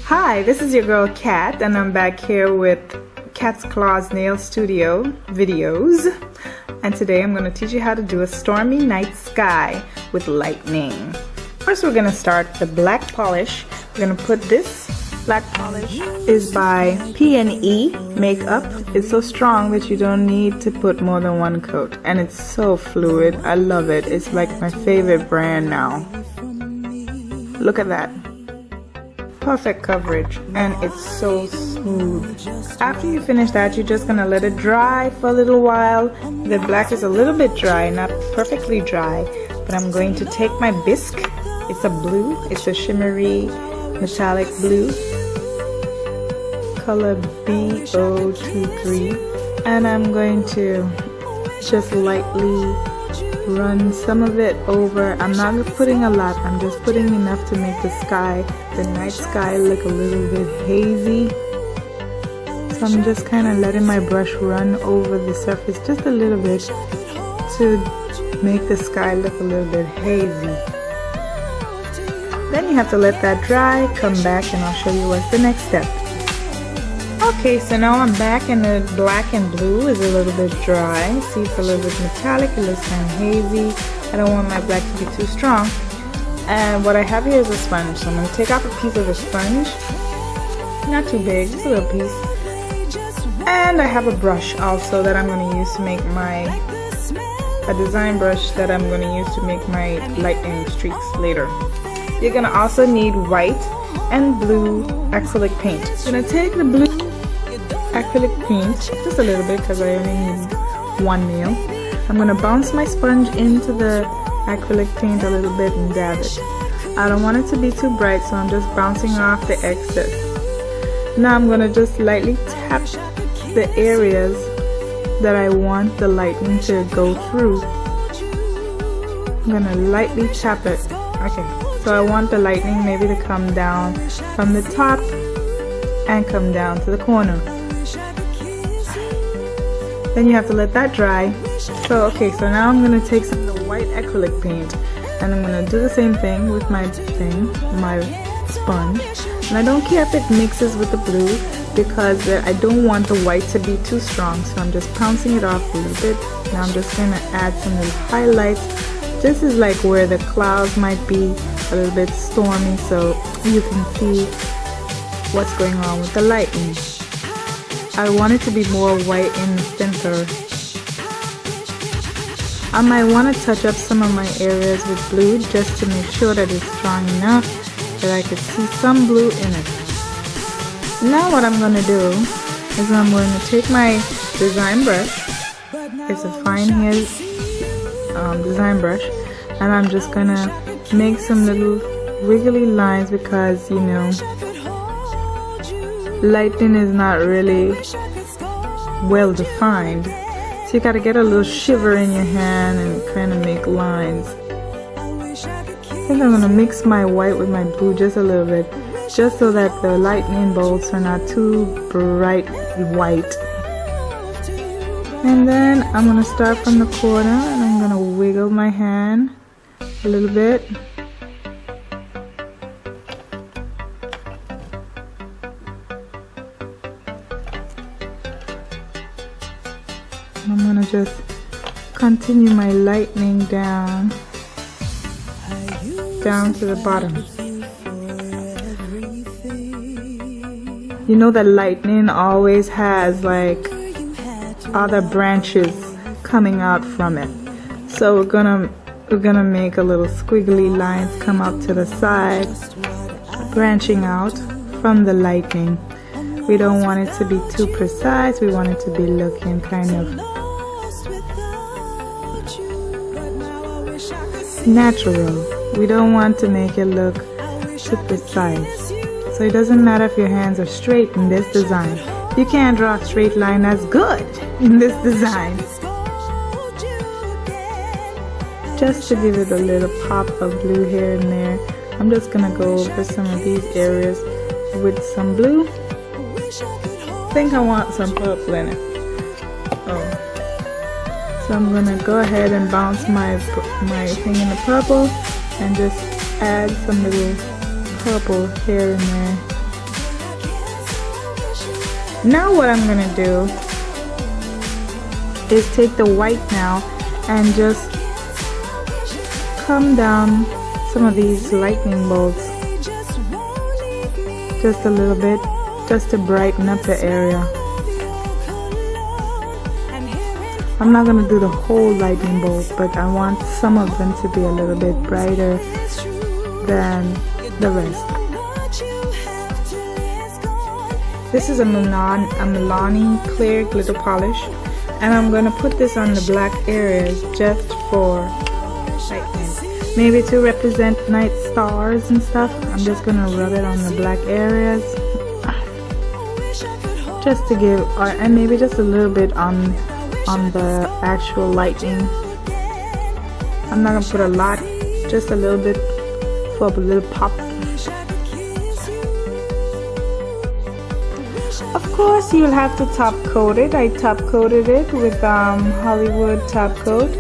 Hi, this is your girl Kat, and I'm back here with Cat's Claws Nail Studio videos. And today I'm going to teach you how to do a stormy night sky with lightning. First we're going to start the black polish. We're going to put this black polish is by P&E Makeup. It's so strong that you don't need to put more than one coat, and it's so fluid. I love it. It's like my favorite brand now. Look at that. Perfect coverage, and it's so smooth. After you finish that, you're just gonna let it dry for a little while. The black is a little bit dry, not perfectly dry, but I'm going to take my bisque. It's a blue, it's a shimmery metallic blue, color B023, and I'm going to just lightly run some of it over. I'm not putting a lot, I'm just putting enough to make the sky, the night sky, look a little bit hazy. So I'm just kind of letting my brush run over the surface just a little bit to make the sky look a little bit hazy. Then you have to let that dry, come back, and I'll show you what's the next step. Okay, so now I'm back, and the black and blue is a little bit dry. See, it's a little bit metallic, it looks kind of hazy. I don't want my black to be too strong. And what I have here is a sponge, so I'm going to take off a piece of a sponge. Not too big, just a little piece. And I have a brush also that I'm going to use to make a design brush that I'm going to use to make my lightning streaks later. You're going to also need white and blue acrylic paint. I'm going to take the blue acrylic paint, just a little bit because I only need one nail. I'm going to bounce my sponge into the acrylic paint a little bit and dab it. I don't want it to be too bright, so I'm just bouncing off the excess. Now I'm going to just lightly tap the areas that I want the lightning to go through. I'm going to lightly tap it. Okay, so I want the lightning maybe to come down from the top and come down to the corner. Then you have to let that dry. So okay, so now I'm going to take some of the white acrylic paint, and I'm going to do the same thing with my sponge. And I don't care if it mixes with the blue because I don't want the white to be too strong, so I'm just pouncing it off a little bit. Now I'm just going to add some little highlights. This is like where the clouds might be a little bit stormy, so you can see what's going on with the lightning. I want it to be more white in the center. I might want to touch up some of my areas with blue just to make sure that it's strong enough that I could see some blue in it. Now what I'm going to do is I'm going to take my design brush. It's a fine hair design brush, and I'm just going to make some little wiggly lines because, you know, lightning is not really well defined, so you gotta get a little shiver in your hand and kind of make lines. I think I'm gonna mix my white with my blue just a little bit, just so that the lightning bolts are not too bright white. And then I'm gonna start from the corner, and I'm gonna wiggle my hand a little bit. I'm gonna just continue my lightning down to the bottom. You know that lightning always has like other branches coming out from it. So we're gonna make a little squiggly lines come up to the side, branching out from the lightning. We don't want it to be too precise. We want it to be looking kind of natural. We don't want to make it look too precise. So it doesn't matter if your hands are straight in this design. If you can't draw a straight line, that's good in this design. Just to give it a little pop of blue here and there, I'm just gonna go over some of these areas with some blue. I think I want some purple in it. So I'm gonna go ahead and bounce my thing in the purple and just add some little purple here and there. Now what I'm gonna do is take the white now and just come down some of these lightning bolts just a little bit, just to brighten up the area. I'm not gonna do the whole lightning bolt, but I want some of them to be a little bit brighter than the rest. This is a Milani clear glitter polish, and I'm gonna put this on the black areas just for lightning, maybe to represent night stars and stuff. I'm just gonna rub it on the black areas, just to give, and maybe just a little bit on the actual lightning. I'm not gonna put a lot, just a little bit for a little pop. Of course, you'll have to top coat it. I top coated it with Hollywood top coat.